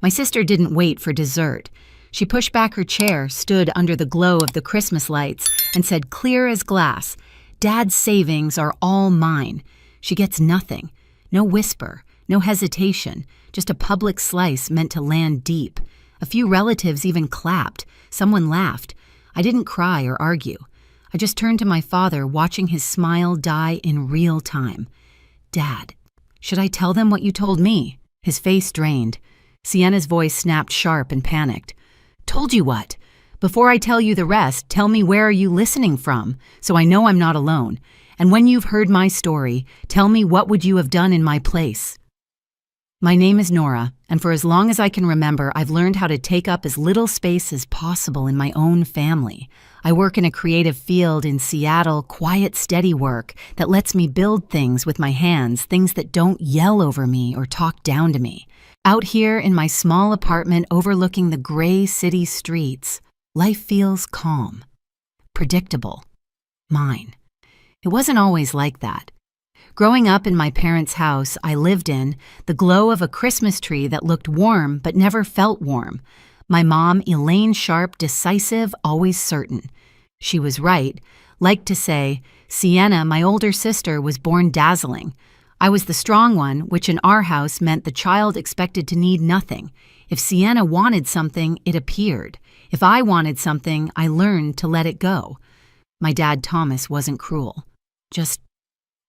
My sister didn't wait for dessert. She pushed back her chair, stood under the glow of the Christmas lights, and said clear as glass, "Dad's savings are all mine." She gets nothing. No whisper, no hesitation, just a public slice meant to land deep. A few relatives even clapped. Someone laughed. I didn't cry or argue. I just turned to my father, watching his smile die in real time. "Dad, should I tell them what you told me?" His face drained. Sienna's voice snapped sharp and panicked. "Told you what? Before I tell you the rest, tell me where are you listening from, so I know I'm not alone. And when you've heard my story, tell me what would you have done in my place." My name is Nora, and for as long as I can remember, I've learned how to take up as little space as possible in my own family. I work in a creative field in Seattle, quiet, steady work that lets me build things with my hands, things that don't yell over me or talk down to me. Out here in my small apartment overlooking the gray city streets, life feels calm, predictable, mine. It wasn't always like that. Growing up in my parents' house I lived in, the glow of a Christmas tree that looked warm but never felt warm. My mom, Elaine Sharp, decisive, always certain. She was right. Liked to say, Sienna, my older sister, was born dazzling. I was the strong one, which in our house meant the child expected to need nothing. If Sienna wanted something, it appeared. If I wanted something, I learned to let it go. My dad, Thomas, wasn't cruel. Just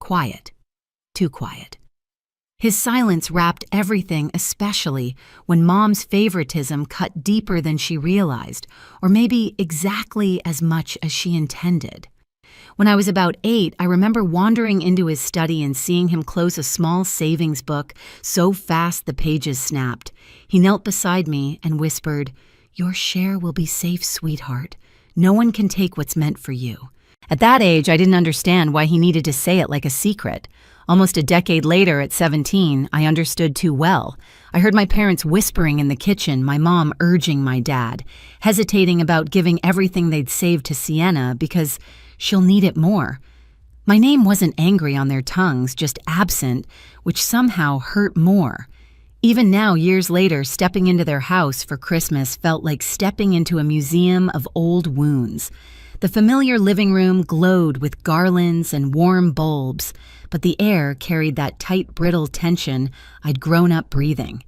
quiet. Too quiet. His silence wrapped everything, especially when Mom's favoritism cut deeper than she realized, or maybe exactly as much as she intended. When I was about 8, I remember wandering into his study and seeing him close a small savings book so fast the pages snapped. He knelt beside me and whispered, "Your share will be safe, sweetheart. No one can take what's meant for you." At that age, I didn't understand why he needed to say it like a secret. Almost a decade later, at 17, I understood too well. I heard my parents whispering in the kitchen, my mom urging my dad, hesitating about giving everything they'd saved to Sienna because she'll need it more. My name wasn't angry on their tongues, just absent, which somehow hurt more. Even now, years later, stepping into their house for Christmas felt like stepping into a museum of old wounds. The familiar living room glowed with garlands and warm bulbs, but the air carried that tight, brittle tension I'd grown up breathing.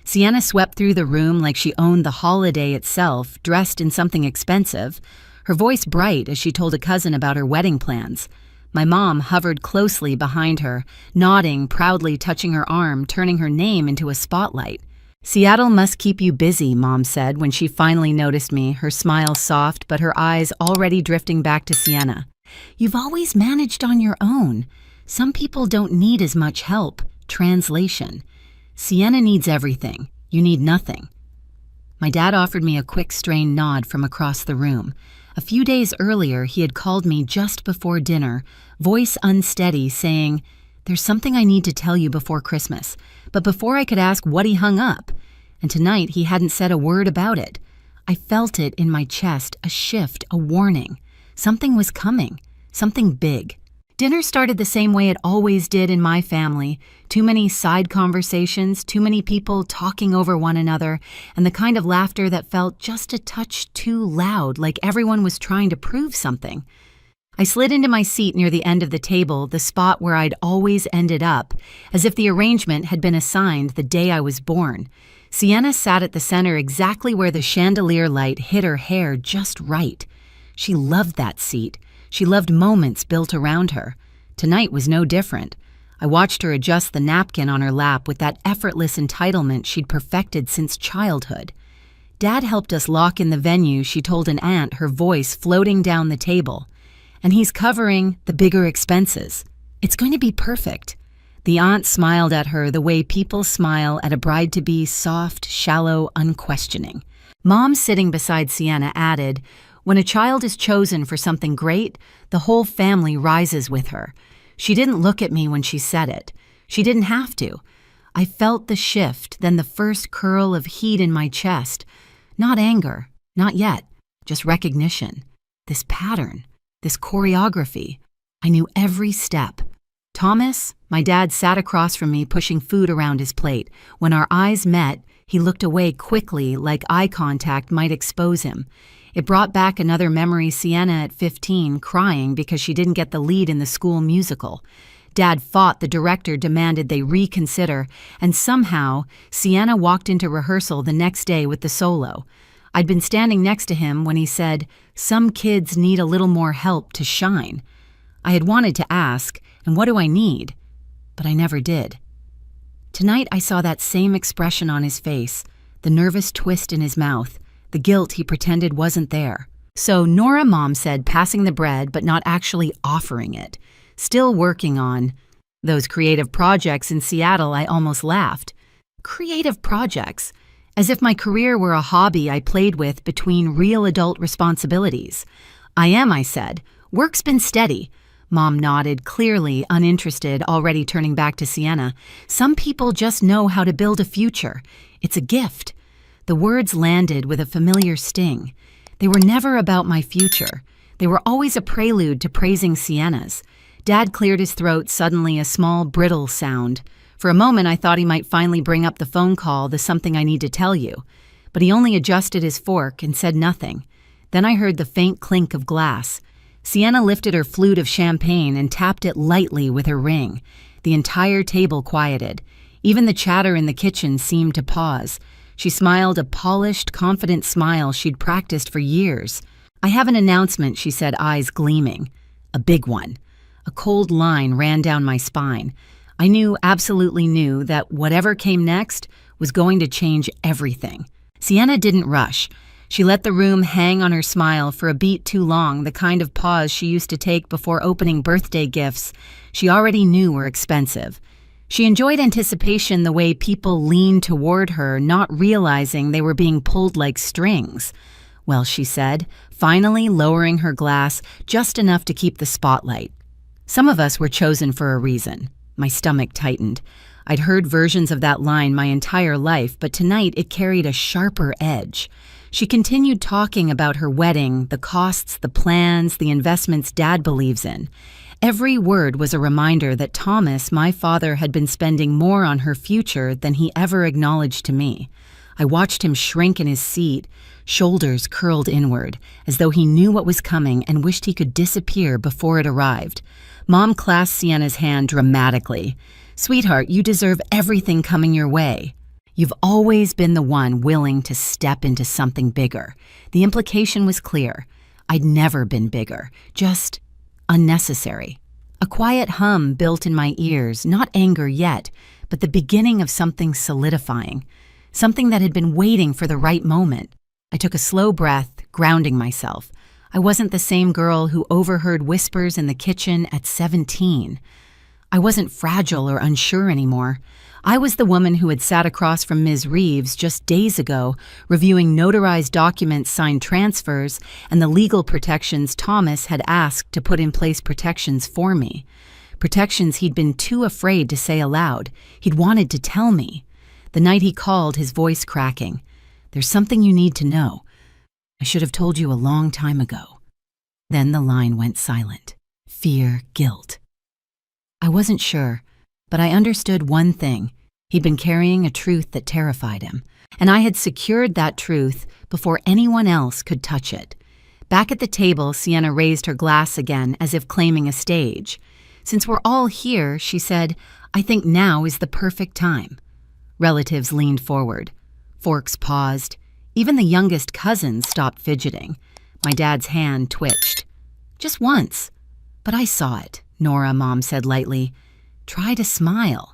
Sienna swept through the room like she owned the holiday itself, dressed in something expensive, her voice bright as she told a cousin about her wedding plans. My mom hovered closely behind her, nodding, proudly touching her arm, turning her name into a spotlight. "Seattle must keep you busy," Mom said when she finally noticed me, her smile soft but her eyes already drifting back to Sienna. "You've always managed on your own. Some people don't need as much help." Translation: Sienna needs everything. You need nothing. My dad offered me a quick, strained nod from across the room. A few days earlier, he had called me just before dinner, voice unsteady, saying, "There's something I need to tell you before Christmas." But before I could ask what, he hung up. And tonight, he hadn't said a word about it. I felt it in my chest, a shift, a warning. Something was coming, something big. Dinner started the same way it always did in my family. Too many side conversations, too many people talking over one another, and the kind of laughter that felt just a touch too loud, like everyone was trying to prove something. I slid into my seat near the end of the table, the spot where I'd always ended up, as if the arrangement had been assigned the day I was born. Sienna sat at the center exactly where the chandelier light hit her hair just right. She loved that seat. She loved moments built around her. Tonight was no different. I watched her adjust the napkin on her lap with that effortless entitlement she'd perfected since childhood. Dad helped us lock in the venue, she told an aunt, her voice floating down the table. And he's covering the bigger expenses. It's going to be perfect. The aunt smiled at her the way people smile at a bride-to-be, soft, shallow, unquestioning. Mom, sitting beside Sienna, added, "When a child is chosen for something great, the whole family rises with her." She didn't look at me when she said it. She didn't have to. I felt the shift, then the first curl of heat in my chest. Not anger, not yet, just recognition. This pattern. This choreography. I knew every step. Thomas, my dad, sat across from me pushing food around his plate. When our eyes met, He looked away quickly, like eye contact might expose him. It brought back another memory: Sienna at 15, crying because she didn't get the lead in the school musical. Dad fought the director, demanded they reconsider, and somehow Sienna walked into rehearsal the next day with the solo. I'd been standing next to him when he said, "Some kids need a little more help to shine." I had wanted to ask, "And what do I need?" But I never did. Tonight I saw that same expression on his face, the nervous twist in his mouth, the guilt he pretended wasn't there. "So Nora," Mom said, passing the bread but not actually offering it. "Still working on those creative projects in Seattle." I almost laughed. Creative projects? As if my career were a hobby I played with between real adult responsibilities. "I am," I said. "Work's been steady." Mom nodded, clearly uninterested, already turning back to Sienna. "Some people just know how to build a future. It's a gift." The words landed with a familiar sting. They were never about my future. They were always a prelude to praising Sienna's. Dad cleared his throat, suddenly a small, brittle sound. For a moment, I thought he might finally bring up the phone call, the "something I need to tell you." But he only adjusted his fork and said nothing. Then I heard the faint clink of glass. Sienna lifted her flute of champagne and tapped it lightly with her ring. The entire table quieted. Even the chatter in the kitchen seemed to pause. She smiled, a polished, confident smile she'd practiced for years. "I have an announcement," she said, eyes gleaming. "A big one." A cold line ran down my spine. I knew, absolutely knew, that whatever came next was going to change everything. Sienna didn't rush. She let the room hang on her smile for a beat too long, the kind of pause she used to take before opening birthday gifts she already knew were expensive. She enjoyed anticipation, the way people leaned toward her, not realizing they were being pulled like strings. "Well," she said, finally lowering her glass just enough to keep the spotlight. "Some of us were chosen for a reason." My stomach tightened. I'd heard versions of that line my entire life, but tonight it carried a sharper edge. She continued talking about her wedding, the costs, the plans, the investments Dad believes in. Every word was a reminder that Thomas, my father, had been spending more on her future than he ever acknowledged to me. I watched him shrink in his seat, shoulders curled inward, as though he knew what was coming and wished he could disappear before it arrived. Mom clasped Sienna's hand dramatically. "Sweetheart, you deserve everything coming your way. You've always been the one willing to step into something bigger." The implication was clear. I'd never been bigger, just unnecessary. A quiet hum built in my ears, not anger yet, but the beginning of something solidifying, something that had been waiting for the right moment. I took a slow breath, grounding myself. I wasn't the same girl who overheard whispers in the kitchen at 17. I wasn't fragile or unsure anymore. I was the woman who had sat across from Ms. Reeves just days ago, reviewing notarized documents, signed transfers, and the legal protections Thomas had asked to put in place protections for me. Protections he'd been too afraid to say aloud. He'd wanted to tell me. The night he called, his voice cracking. "There's something you need to know. I should have told you a long time ago." Then the line went silent. Fear, guilt. I wasn't sure, but I understood one thing. He'd been carrying a truth that terrified him, and I had secured that truth before anyone else could touch it. Back at the table, Sienna raised her glass again, as if claiming a stage. "Since we're all here," she said, "I think now is the perfect time." Relatives leaned forward. Forks paused. Even the youngest cousins stopped fidgeting. My dad's hand twitched. "Just once." "But I saw it," Nora, Mom said lightly. "Try to smile.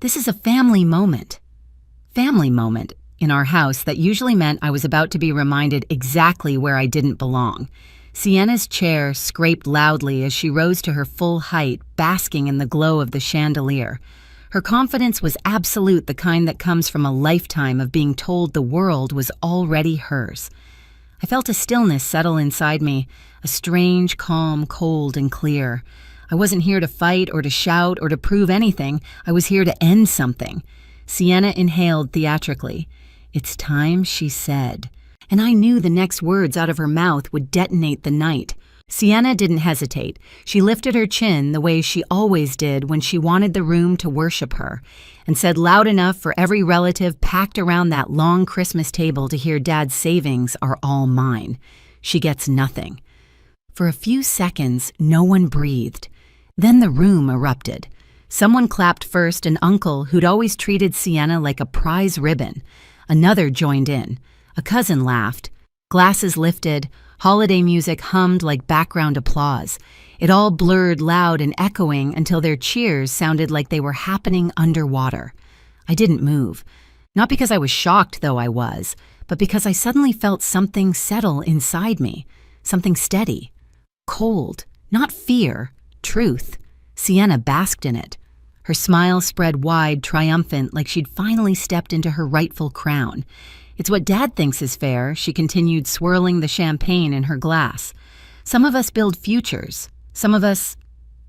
This is a family moment." Family moment in our house that usually meant I was about to be reminded exactly where I didn't belong. Sienna's chair scraped loudly as she rose to her full height, basking in the glow of the chandelier. Her confidence was absolute, the kind that comes from a lifetime of being told the world was already hers. I felt a stillness settle inside me, a strange calm, cold and clear. I wasn't here to fight or to shout or to prove anything. I was here to end something. Sienna inhaled theatrically. "It's time," she said. And I knew the next words out of her mouth would detonate the night. Sienna didn't hesitate. She lifted her chin the way she always did when she wanted the room to worship her, and said loud enough for every relative packed around that long Christmas table to hear Dad's savings are all mine. She gets nothing. For a few seconds, no one breathed. Then the room erupted. Someone clapped first, an uncle who'd always treated Sienna like a prize ribbon. Another joined in. A cousin laughed. Glasses lifted. Holiday music hummed like background applause. It all blurred loud and echoing until their cheers sounded like they were happening underwater. I didn't move. Not because I was shocked, though I was, but because I suddenly felt something settle inside me. Something steady. Cold. Not fear. Truth. Sienna basked in it. Her smile spread wide, triumphant, like she'd finally stepped into her rightful crown. It's what Dad thinks is fair, she continued, swirling the champagne in her glass. Some of us build futures. Some of us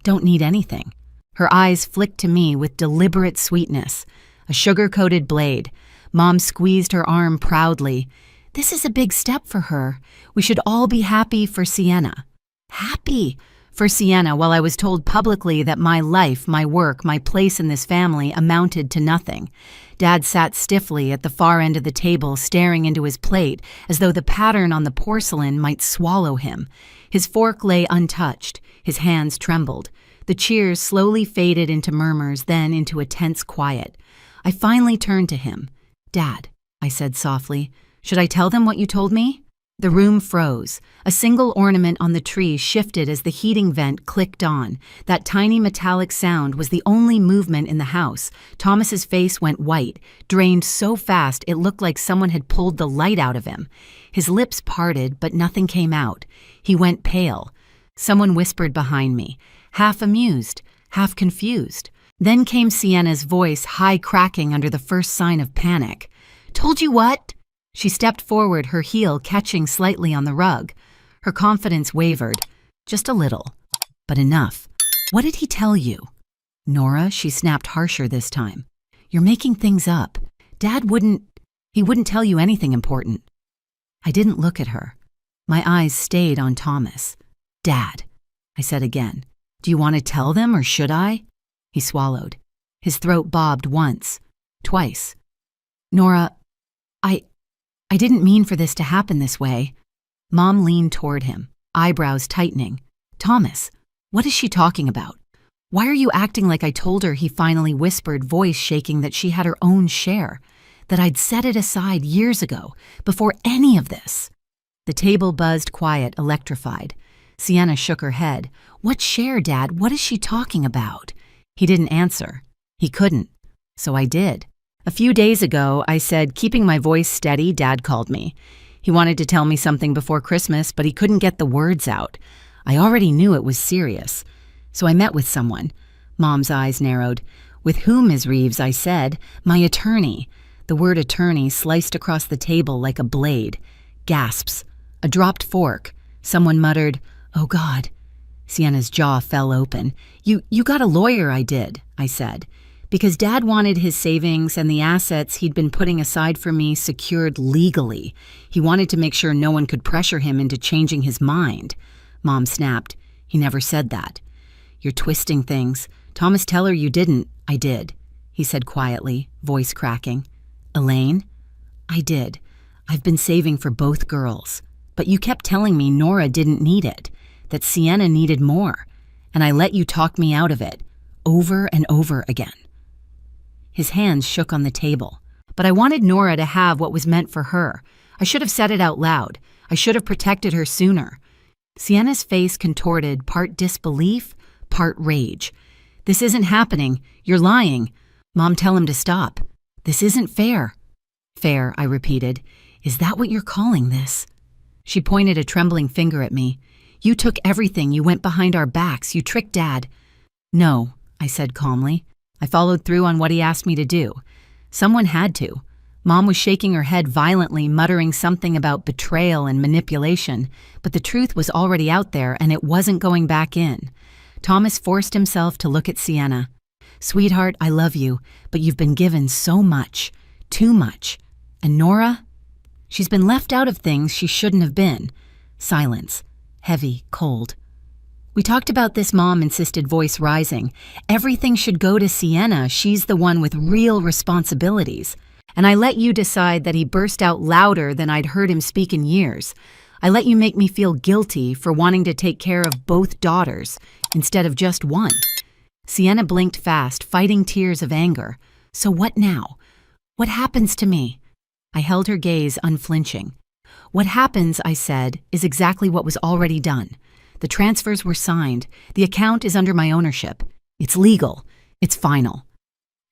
don't need anything. Her eyes flicked to me with deliberate sweetness. A sugar-coated blade. Mom squeezed her arm proudly. This is a big step for her. We should all be happy for Sienna. Happy for Sienna, while I was told publicly that my life, my work, my place in this family amounted to nothing. Dad sat stiffly at the far end of the table, staring into his plate, as though the pattern on the porcelain might swallow him. His fork lay untouched. His hands trembled. The cheers slowly faded into murmurs, then into a tense quiet. I finally turned to him. "Dad," I said softly, "should I tell them what you told me?" The room froze. A single ornament on the tree shifted as the heating vent clicked on. That tiny metallic sound was the only movement in the house. Thomas's face went white, drained so fast it looked like someone had pulled the light out of him. His lips parted, but nothing came out. He went pale. Someone whispered behind me, half amused, half confused. Then came Sienna's voice, high cracking under the first sign of panic. "Told you what?" She stepped forward, her heel catching slightly on the rug. Her confidence wavered. Just a little. But enough. "What did he tell you?" "Nora," she snapped harsher this time. "You're making things up. Dad wouldn't tell you anything important." I didn't look at her. My eyes stayed on Thomas. "Dad," I said again. "Do you want to tell them, or should I?" He swallowed. His throat bobbed once, twice. "Nora, I didn't mean for this to happen this way." Mom leaned toward him, eyebrows tightening. "Thomas, what is she talking about? Why are you acting like I told her?" He finally whispered, voice shaking, "that she had her own share, that I'd set it aside years ago, before any of this." The table buzzed quiet, electrified. Sienna shook her head. "What share, Dad? What is she talking about?" He didn't answer. He couldn't. So I did. A few days ago, I said, keeping my voice steady, Dad called me. He wanted to tell me something before Christmas, but he couldn't get the words out. I already knew it was serious. So I met with someone. Mom's eyes narrowed. "With whom, Ms. Reeves?" I said. "My attorney." The word attorney sliced across the table like a blade. Gasps. A dropped fork. Someone muttered, "Oh, God." Sienna's jaw fell open. You got a lawyer." I did, I said. Because Dad wanted his savings and the assets he'd been putting aside for me secured legally. He wanted to make sure no one could pressure him into changing his mind. Mom snapped. "He never said that." "You're twisting things. Thomas, tell her you didn't." "I did," he said quietly, voice cracking. "Elaine?" "I did. I've been saving for both girls. But you kept telling me Nora didn't need it, that Sienna needed more, and I let you talk me out of it, over and over again." His hands shook on the table. "But I wanted Nora to have what was meant for her. I should have said it out loud. I should have protected her sooner." Sienna's face contorted, part disbelief, part rage. "This isn't happening. You're lying." "Mom, tell him to stop." "This isn't fair." "Fair," I repeated. "Is that what you're calling this?" She pointed a trembling finger at me. "You took everything. You went behind our backs. You tricked Dad." "No," I said calmly. "I followed through on what he asked me to do. Someone had to." Mom was shaking her head violently, muttering something about betrayal and manipulation, but the truth was already out there and it wasn't going back in. Thomas forced himself to look at Sienna. "Sweetheart, I love you, but you've been given so much. Too much. And Nora? She's been left out of things she shouldn't have been." Silence. heavy, cold. "We talked about this," Mom insisted, voice rising. "Everything should go to Sienna. She's the one with real responsibilities. And I let you decide." That he burst out louder than I'd heard him speak in years. "I let you make me feel guilty for wanting to take care of both daughters instead of just one." Sienna blinked fast, fighting tears of anger. "So what now? What happens to me?" I held her gaze unflinching. "What happens," I said, "is exactly what was already done. The transfers were signed. The account is under my ownership. It's legal. It's final."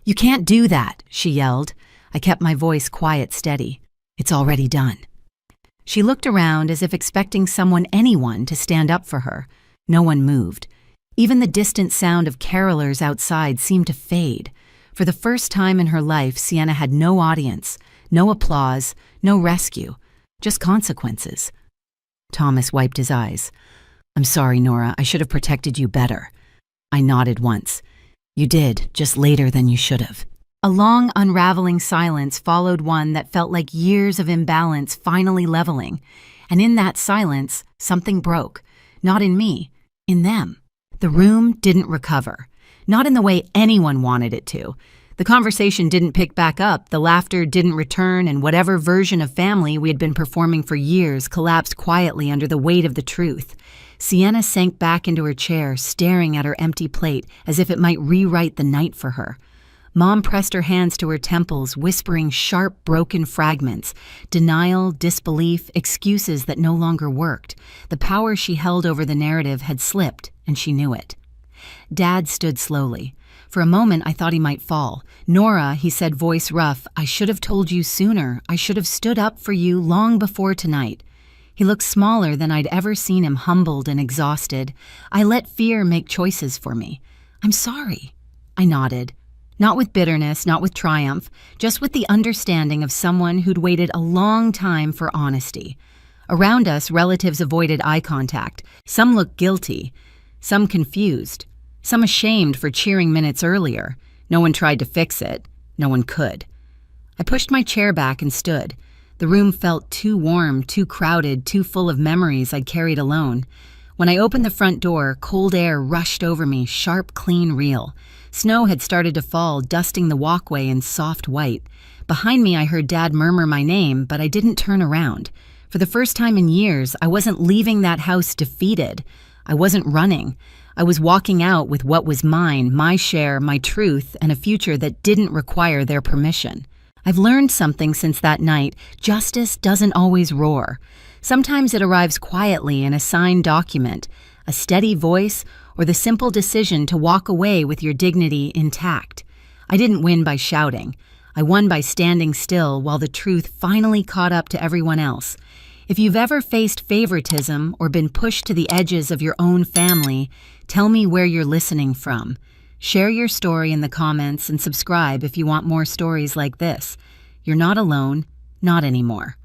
"You can't do that," she yelled. I kept my voice quiet, steady. "It's already done." She looked around as if expecting anyone to stand up for her. No one moved. Even the distant sound of carolers outside seemed to fade. For the first time in her life, Sienna had no audience, no applause, no rescue, just consequences. Thomas wiped his eyes. "I'm sorry, Nora. I should have protected you better." I nodded once. "You did, just later than you should have." A long, unraveling silence followed one that felt like years of imbalance finally leveling. And in that silence, something broke. Not in me, in them. The room didn't recover. Not in the way anyone wanted it to. The conversation didn't pick back up, the laughter didn't return, and whatever version of family we had been performing for years collapsed quietly under the weight of the truth. Sienna sank back into her chair, staring at her empty plate as if it might rewrite the night for her. Mom pressed her hands to her temples, whispering sharp, broken fragments. Denial, disbelief, excuses that no longer worked. The power she held over the narrative had slipped, and she knew it. Dad stood slowly. For a moment, I thought he might fall. "Nora," he said, voice rough, "I should have told you sooner. I should have stood up for you long before tonight." He looked smaller than I'd ever seen him, humbled and exhausted. "I let fear make choices for me." "I'm sorry." I nodded. Not with bitterness, not with triumph, just with the understanding of someone who'd waited a long time for honesty. Around us, relatives avoided eye contact. Some looked guilty, some confused, some ashamed for cheering minutes earlier. No one tried to fix it. No one could. I pushed my chair back and stood. The room felt too warm, too crowded, too full of memories I'd carried alone. When I opened the front door, cold air rushed over me, sharp, clean, real. Snow had started to fall, dusting the walkway in soft white. Behind me, I heard Dad murmur my name, but I didn't turn around. For the first time in years, I wasn't leaving that house defeated. I wasn't running. I was walking out with what was mine, my share, my truth, and a future that didn't require their permission. I've learned something since that night. Justice doesn't always roar. Sometimes it arrives quietly in a signed document, a steady voice, or the simple decision to walk away with your dignity intact. I didn't win by shouting. I won by standing still while the truth finally caught up to everyone else. If you've ever faced favoritism or been pushed to the edges of your own family, tell me where you're listening from. Share your story in the comments and subscribe if you want more stories like this. You're not alone, not anymore.